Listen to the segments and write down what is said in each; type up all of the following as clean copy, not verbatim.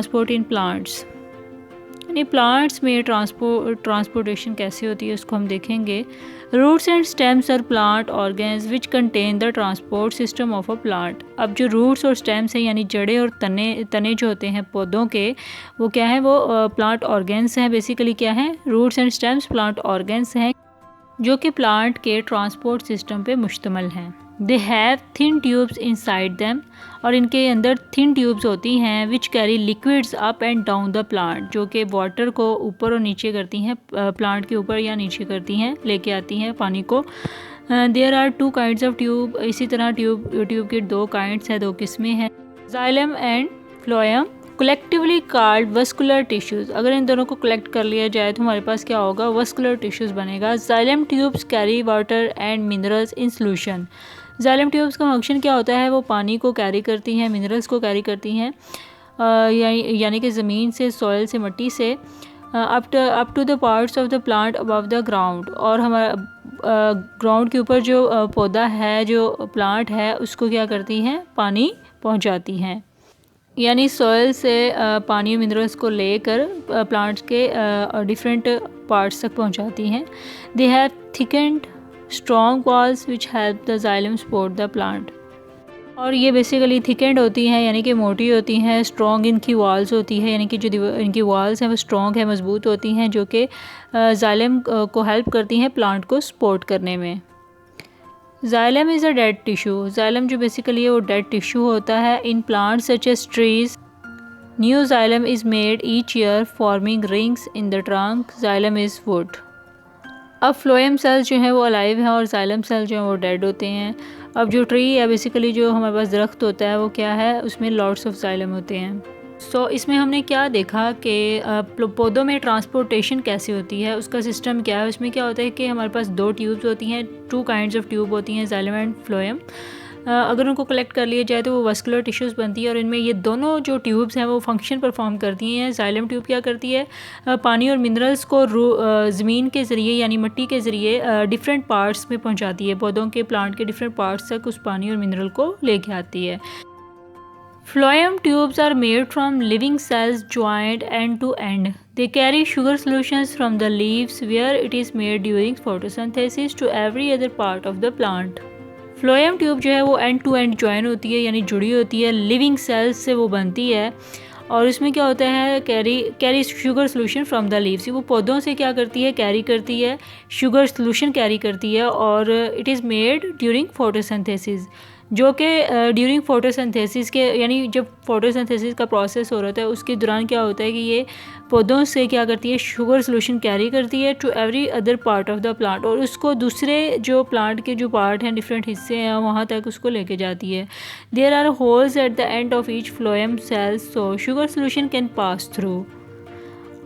Transport in plants, यानी plants में transportation कैसे होती है उसको हम देखेंगे। Roots and stems are plant organs which contain the transport system of a plant. अब जो रूट्स और स्टेम्स हैं यानी जड़ें और तने जो होते हैं पौधों के, वो क्या है, वो प्लांट ऑर्गेन्स हैं। बेसिकली क्या है, roots and stems plant organs हैं जो कि प्लांट के ट्रांसपोर्ट सिस्टम पे मुश्तमिल हैं। They have thin tubes inside them, और इनके अंदर थिन ट्यूब्स होती हैं which carry liquids up and down the plant, जो कि वाटर को ऊपर और नीचे करती हैं, प्लांट के ऊपर या नीचे करती हैं, लेके आती हैं पानी को। There are 2 kinds of tube, इसी तरह ट्यूब के 2 काइंड्स हैं, 2 किस्में हैं, xylem and phloem, collectively called vascular tissues. अगर इन दोनों को कलेक्ट कर लिया जाए तो हमारे पास क्या होगा, वस्कुलर टिश्यूज़ बनेगा। Xylem tubes carry water and minerals in solution. Xylem tubes का फंक्शन क्या होता है, वो पानी को कैरी करती हैं, मिनरल्स को कैरी करती हैं, यानी कि ज़मीन से, सॉइल से, मिट्टी से, up to the parts of the plant above the ground. और हमारा ग्राउंड के ऊपर जो पौधा है, जो प्लांट है, उसको क्या करती हैं, पानी पहुंचाती हैं, यानी सॉइल से पानी और मिनरल्स को लेकर प्लांट्स के डिफरेंट पार्ट्स तक पहुंचाती हैं। They have thickened strong walls which help the xylem support the plant. और ये बेसिकली थिकेंड होती हैं, यानी कि मोटी होती हैं, स्ट्रॉन्ग इनकी वॉल्स होती है, यानी कि जो इनकी वॉल्स हैं वो स्ट्रॉन्ग है, मजबूत होती हैं, जो कि जाइलम को हेल्प करती हैं प्लांट को सपोर्ट करने में। Xylem is a dead tissue, xylem जो बेसिकली है वो डेड टिश्यू होता है। In plants such as trees, new xylem is made each year forming rings in the trunk, xylem is wood. अब फ्लोएम सेल्स जो हैं वो अलाइव हैं और जाइलम सेल जो हैं वो डेड होते हैं। अब जो ट्री है, बेसिकली जो हमारे पास दरख्त होता है, वो क्या है, उसमें लॉट्स ऑफ जाइलम होते हैं। सो इसमें हमने क्या देखा कि पौधों में ट्रांसपोर्टेशन कैसे होती है, उसका सिस्टम क्या है। उसमें क्या होता है कि हमारे पास 2 ट्यूब्स होती हैं, 2 काइंड्स ऑफ ट्यूब होती हैं, जाइलम एंड फ्लोएम। अगर उनको कलेक्ट कर लिया जाए तो वो वस्कुलर टिश्यूज़ बनती है, और इनमें ये दोनों जो ट्यूब्स हैं वो फंक्शन परफॉर्म करती हैं। जाइलम ट्यूब क्या करती है, पानी और मिनरल्स को ज़मीन के ज़रिए यानी मिट्टी के ज़रिए डिफरेंट पार्ट्स में पहुंचाती है, पौधों के, प्लांट के डिफरेंट पार्ट्स तक उस पानी और मिनरल को लेके आती है। Phloem tubes are made from living cells joined end to end. They carry sugar solutions from the leaves where it is made during photosynthesis to every other part of the plant. Phloem tube जो है वो end to end join होती है, यानी जुड़ी होती है, living cells से वो बनती है, और इसमें क्या होता है, carry sugar solution from the leaves. वो पौधों से क्या करती है, कैरी करती है, शुगर सोल्यूशन कैरी करती है, और it is made during photosynthesis, जो कि ड्यूरिंग फोटोसिंथेसिस के, यानी जब फोटोसिंथेसिस का प्रोसेस हो रहा है उसके दौरान क्या होता है कि ये पौधों से क्या करती है, शुगर सोल्यूशन कैरी करती है to every other part of the plant, और उसको दूसरे जो प्लांट के जो पार्ट हैं, डिफरेंट हिस्से हैं, वहाँ तक उसको लेके जाती है। There are holes at the end of each phloem cells so sugar solution can pass through.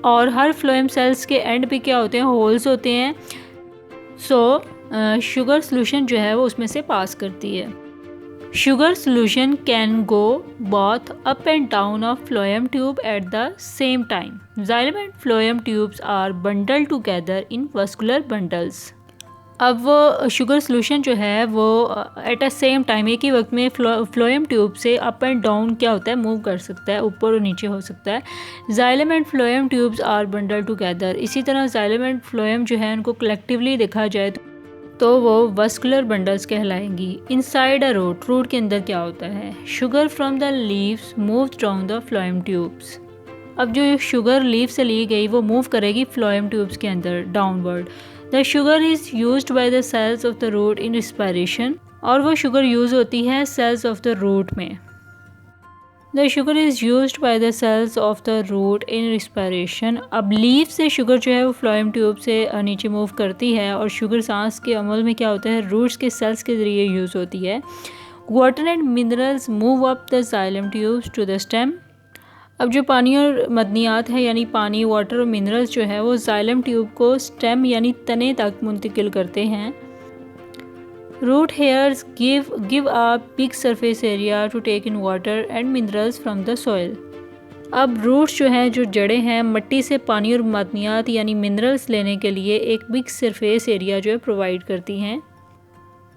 और हर फ्लोएम सेल्स के एंड पे क्या होते हैं, होल्स होते हैं, सो शुगर सोल्यूशन जो है वो उसमें से पास करती है। Sugar solution can go both up and down of phloem tube at the same time. Xylem and phloem tubes are bundled together in vascular bundles. अब वो शुगर सोल्यूशन जो है वो एट अ सेम टाइम, एक ही वक्त में phloem tube से up and down क्या होता है, मूव कर सकता है, ऊपर और नीचे हो सकता है। Xylem and phloem tubes are bundle together. इसी तरह जाइलम एंड फ्लोएम जो है उनको कलेक्टिवली देखा जाए तो वो वस्कुलर बंडल्स कहलाएंगी। इनसाइड अ रूट के अंदर क्या होता है, sugar from the leaves move down the phloem tubes. अब जो शुगर लीव से ली गई वो मूव करेगी फ्लोएम ट्यूब्स के अंदर downward. The sugar is used by the cells of the root in respiration, और वो शुगर यूज़ होती है सेल्स ऑफ द रूट में। The sugar is used by the cells of the root in respiration. अब leaf से sugar जो है वो फ्लोएम ट्यूब से नीचे मूव करती है, और शुगर सांस के अमल में क्या होता है, रूट्स के सेल्स के ज़रिए यूज़ होती है। Water and minerals move up the xylem tubes to the stem. अब जो पानी और मदनियात है, यानी पानी, वाटर और मिनरल्स जो है वो जाइलम ट्यूब को स्टेम यानी तने तक मुंतकिल करते हैं। Root hairs give a big surface area to take in water and minerals from the soil. अब रूट्स जो हैं, जो जड़ें हैं, मिट्टी से पानी और मादनियात यानी मिनरल्स लेने के लिए एक बिग सरफेस एरिया जो है प्रोवाइड करती हैं।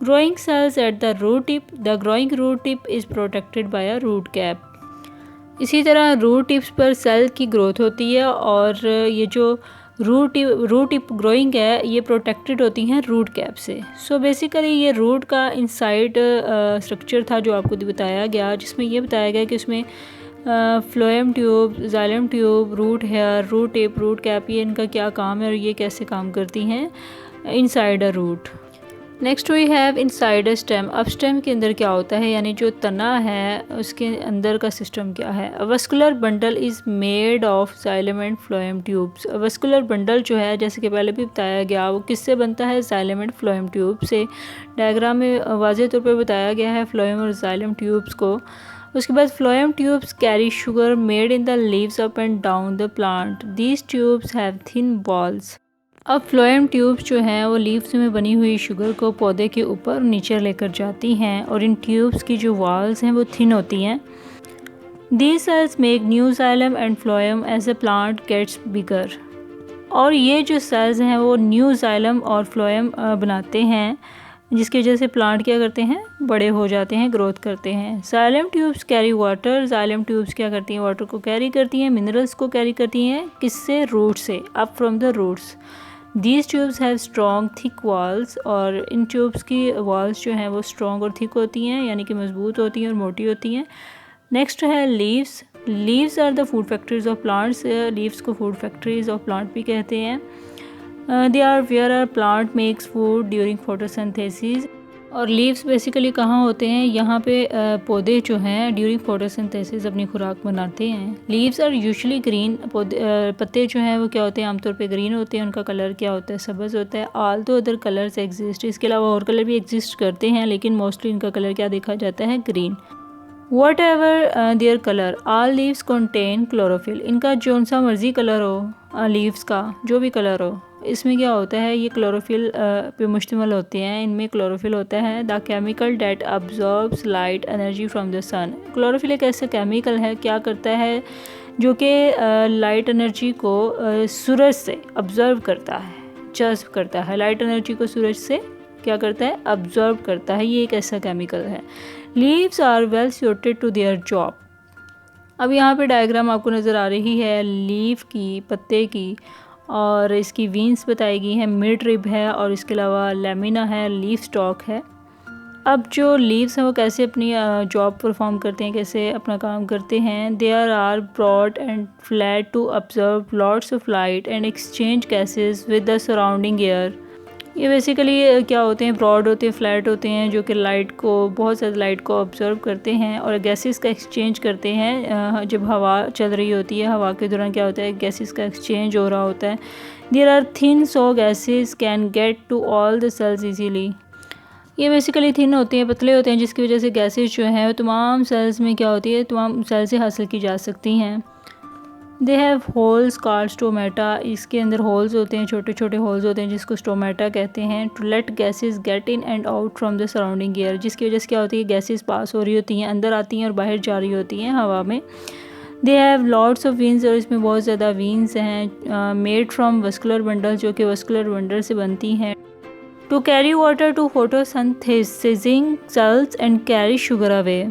Growing cells at the root tip. The growing root tip is protected by a root cap. इसी तरह रूट टिप्स पर सेल की ग्रोथ होती है और ये जो रूट टिप ग्रोइंग है ये प्रोटेक्टेड होती हैं रूट कैप से। सो बेसिकली ये रूट का इनसाइड स्ट्रक्चर था जो आपको बताया गया, जिसमें ये बताया गया कि उसमें phloem tube, xylem tube, root hair, root tip, root cap, ये इनका क्या काम है और ये कैसे काम करती हैं inside a root. Next we have inside stem. अब स्टेम के अंदर क्या होता है, यानी जो तना है उसके अंदर का सिस्टम क्या है। Vascular bundle is made of xylem and phloem tubes. Vascular bundle जो है, जैसे कि पहले भी बताया गया, वो किससे बनता है, जाइलम एंड फ्लोएम ट्यूब से। डायग्राम में वाज़ेह तौर पर बताया गया है फ्लोएम और जाइलम ट्यूब्स को। उसके बाद phloem tubes carry sugar made in the leaves up and down the plant. These tubes have thin walls. अब फ्लोएम ट्यूब्स जो हैं वो लीव्स में बनी हुई शुगर को पौधे के ऊपर और नीचे लेकर जाती हैं और इन ट्यूब्स की जो वॉल्स हैं वो थिन होती हैं। These cells make new xylem and phloem as a plant gets bigger. और ये जो सेल्स हैं वो न्यू जाइलम और फ्लोएम बनाते हैं, जिसकी वजह से प्लांट क्या करते हैं, बड़े हो जाते हैं, ग्रोथ करते हैं। Xylem tubes carry water. Xylem tubes क्या करती हैं, वाटर को कैरी करती हैं, मिनरल्स को कैरी करती हैं, किससे, रूट से, up from the roots. These tubes have strong thick walls. और इन ट्यूब्स की वॉल्स जो हैं वो स्ट्रॉन्ग और थिक होती हैं, यानी कि मजबूत होती हैं और मोटी होती हैं। नेक्स्ट है leaves. Leaves are the food factories of plants. Leaves को फूड फैक्ट्रीज ऑफ प्लांट भी कहते हैं। They are where are plant makes food during photosynthesis. और लीव्स बेसिकली कहाँ होते हैं, यहाँ पे पौधे जो हैं ड्यूरिंग फोटोसिंथेसिस अपनी खुराक बनाते हैं। Leaves are usually green. पत्ते जो हैं वो क्या होते हैं, आमतौर पे ग्रीन होते हैं। उनका कलर क्या होता है, सब्ज़ होता है। ऑल दो अदर कलर्स एग्जिस्ट, इसके अलावा और कलर भी एग्जिस्ट करते हैं, लेकिन मोस्टली इनका कलर क्या देखा जाता है, green. What ever their colour, all leaves contain chlorophyll. इनका जौन सा मर्जी कलर हो, लीव्स का जो भी कलर हो, इसमें क्या होता है, ये क्लोरोफिल पे मुश्तमिल होते हैं। इनमें क्लोरोफिल होता है the chemical that absorbs light energy from the sun. Chlorophyll एक ऐसा केमिकल है, क्या करता है, जो कि लाइट एनर्जी को सूरज से ऑब्जर्व करता है, जज्ब करता है। लाइट एनर्जी को सूरज से क्या करता है, ऑब्जर्व करता है। ये एक ऐसा केमिकल है। Leaves are well suited to their job. अब यहाँ पे डायग्राम आपको नज़र आ रही है लीफ की, पत्ते की, और इसकी वीन्स बताई गई हैं, मिड रिब है और इसके अलावा लेमिना है, लीफ स्टॉक है। अब जो लीव्स हैं वो कैसे अपनी जॉब परफॉर्म करते हैं, कैसे अपना काम करते हैं। There are broad and flat to observe lots of light and exchange gases with the surrounding air. ये बेसिकली क्या होते हैं, ब्रॉड होते हैं, फ्लैट होते हैं, जो कि लाइट को, बहुत ज़्यादा लाइट को ऑब्जर्व करते हैं और गैसेस का एक्सचेंज करते हैं। जब हवा चल रही होती है, हवा के दौरान क्या होता है, गैसेस का एक्सचेंज हो रहा होता है। There are thin so gases can get to all the cells easily. ये बेसिकली थिन होते हैं, पतले होते हैं, जिसकी वजह से गैसेस जो हैं वो तमाम सेल्स में क्या होती है, तमाम सेल से हासिल की जा सकती हैं। They have holes called stomata. इसके अंदर होल्स होते हैं, छोटे छोटे होल्स होते हैं, जिसको स्टोमेटा कहते हैं। To let gases get in and out from the surrounding air, जिसकी वजह से क्या होती है, गैसेस पास हो रही होती हैं, अंदर आती हैं और बाहर जा रही होती हैं हवा में। They have lots of veins, और इसमें बहुत ज़्यादा वीन्स हैं। मेड फ्रॉम वस्कुलर बंडल, जो कि वस्कुलर बंडल से बनती हैं। To carry water to photosynthesising cells and carry sugar away,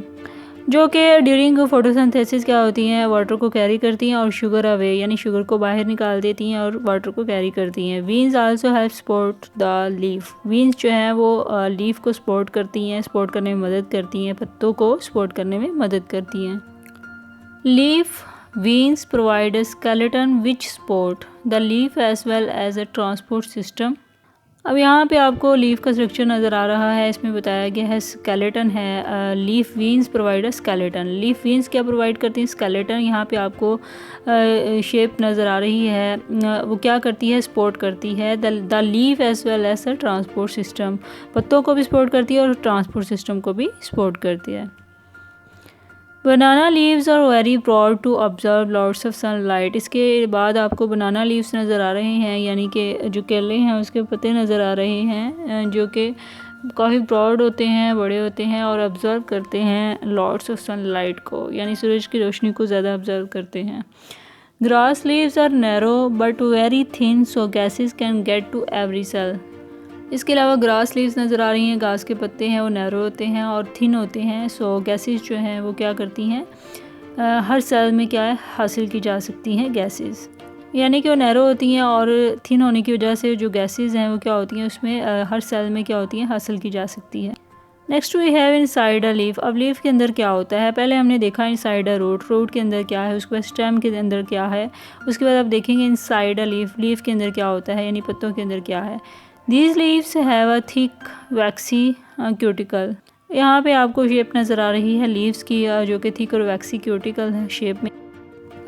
जो कि ड्यूरिंग फोटोसिंथेसिस क्या होती हैं, वाटर को कैरी करती हैं और शुगर अवे, यानी शुगर को बाहर निकाल देती हैं और वाटर को कैरी करती हैं। Veins also help support the leaf. Veins जो हैं वो लीफ को सपोर्ट करती हैं, सपोर्ट करने में मदद करती हैं, पत्तों को सपोर्ट करने में मदद करती हैं। Leaf veins provide a skeleton which support the leaf as well as a transport system। अब यहाँ पे आपको लीफ का स्ट्रक्चर नज़र आ रहा है, इसमें बताया गया है स्केलेटन है। Leaf veins provide a skeleton. Leaf veins क्या प्रोवाइड करती हैं, स्केलेटन। यहाँ पे आपको शेप नज़र आ रही है, वो क्या करती है, सपोर्ट करती है the leaf as well as a transport system. पत्तों को भी सपोर्ट करती है और ट्रांसपोर्ट सिस्टम को भी सपोर्ट करती है। Banana leaves are very broad to observe lots of sunlight. इसके बाद आपको बनाना लीव्स नज़र आ रहे हैं, यानी कि जो केले हैं उसके पत्ते नज़र आ रहे हैं, जो कि काफ़ी ब्रॉड होते हैं, बड़े होते हैं और ऑब्जर्व करते हैं लॉट्स ऑफ सनलाइट को, यानी सूरज की रोशनी को ज़्यादा ऑब्जर्व करते हैं। Grass leaves are narrow but very thin so gases can get to every cell. इसके अलावा ग्रास लीव्स नज़र आ रही हैं, घास के पत्ते हैं वो नैरो होते हैं और थिन होते हैं, सो गैसेस जो हैं वो क्या करती हैं, हर सेल में क्या है हासिल की जा सकती हैं गैसेस, यानी कि वो नैरो होती हैं और थिन होने की वजह से जो गैसेस हैं वो क्या होती हैं उसमें हर सेल में क्या होती हैं हासिल की जा सकती है। Next we have inside a leaf. अब लीफ के अंदर क्या होता है, पहले हमने देखा इनसाइड अ रूट, रूट के अंदर क्या है, उसके बाद स्टेम के अंदर क्या है, उसके बाद आप देखेंगे इनसाइड अ लीफ, लीफ के अंदर क्या होता है यानी पत्तों के अंदर क्या है। These leaves have a thick vaccine cuticle. यहाँ पे आपको शेप नज़र आ रही है लीव्स की जो कि थिक और वैक्सी क्यूटिकल है शेप में।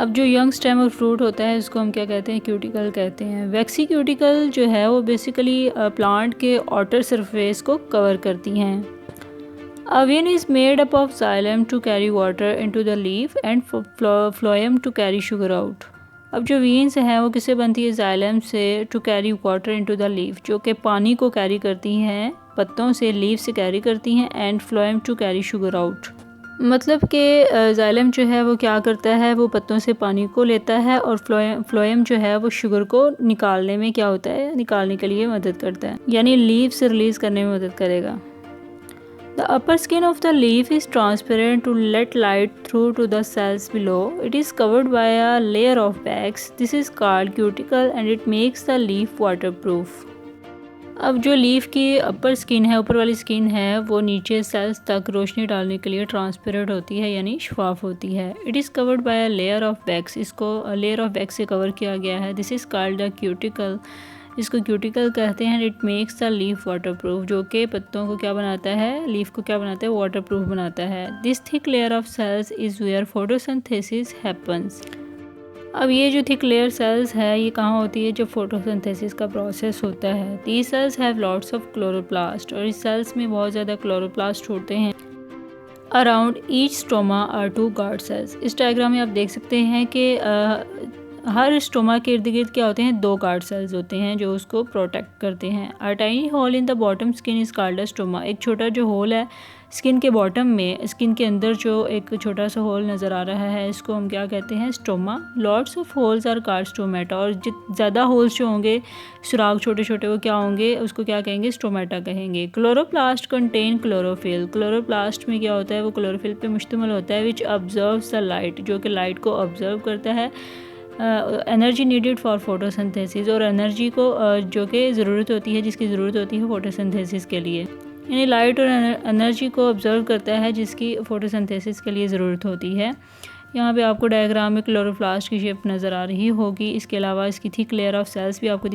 अब जो यंग स्टेम और फ्रूट होता है इसको हम क्या कहते हैं, क्यूटिकल कहते हैं। वैक्सी क्यूटिकल जो है वो बेसिकली प्लांट के आउटर सरफेस को कवर करती हैं। A vein is made up of xylem to carry water into the leaf and phloem to carry sugar out. अब जो वेन्स हैं वो किससे बनती है, जाइलम से, to carry water into the leaf, जो कि पानी को कैरी करती हैं पत्तों से, लीफ से कैरी करती हैं, and phloem to carry sugar out. मतलब कि जाइलम जो है वो क्या करता है, वो पत्तों से पानी को लेता है और फ्लोएम जो है वो शुगर को निकालने में क्या होता है, निकालने के लिए मदद करता है, यानी लीफ से रिलीज़ करने में मदद करेगा। The upper skin of the leaf is transparent to let light through to the cells below. It is covered by a layer of wax. This is called cuticle and it makes the leaf waterproof. अब जो leaf की अपर skin है, ऊपर वाली skin है, वो नीचे sales तक रोशनी डालने के लिए ट्रांसपेरेंट होती है यानी शफाफ होती है। It is covered by a layer of wax, इसको लेयर ऑफ वैक्स से कवर किया गया है। This is called the cuticle, इसको क्यूटिकल कहते हैं। It makes the leaf waterproof, जो कि पत्तों को क्या बनाता है, लीफ को क्या बनाता है, वाटरप्रूफ बनाता है। This thick layer of cells is where photosynthesis happens. अब ये जो थिक लेयर सेल्स है ये कहाँ होती है, जब फोटोसिंथेसिस का प्रोसेस होता है। These cells have lots of chloroplast, और इस सेल्स में बहुत ज़्यादा क्लोरोप्लास्ट होते हैं। Around each stoma are 2 guard cells. इस डायग्राम में आप देख सकते हैं कि हर स्टोमा के इर्द गिर्द क्या होते हैं, 2 गार्ड सेल्स होते हैं जो उसको प्रोटेक्ट करते हैं। A tiny hole in the bottom skin is called a stoma. एक छोटा जो होल है स्किन के बॉटम में, स्किन के अंदर जो एक छोटा सा होल नज़र आ रहा है, इसको हम क्या कहते हैं, stoma. Lots of holes are called stomata, और ज़्यादा होल्स जो होंगे, सुराग छोटे छोटे, वो क्या होंगे, उसको क्या कहेंगे, स्टोमेटा कहेंगे। Chloroplast contain chlorophyll. क्लोरोप्लास्ट में क्या होता है, वो क्लोरोफिल पे मुश्तमिल होता है, विच ऑब्जर्व्स द लाइट, जो कि लाइट को ऑब्जर्व करता है। एनर्जी नीडेड फॉर फोटोसिंथेसिस, और एनर्जी को जो कि ज़रूरत होती है, जिसकी ज़रूरत होती है फोटोसिंथेसिस के लिए, यानी लाइट और एनर्जी को ऑब्जर्व करता है जिसकी फोटोसिंथेसिस के लिए ज़रूरत होती है। यहाँ पे आपको डायग्राम में क्लोरोप्लास्ट की शेप नज़र आ रही होगी। इसके अलावा इसकी थिक लेयर ऑफ सेल्स भी आपको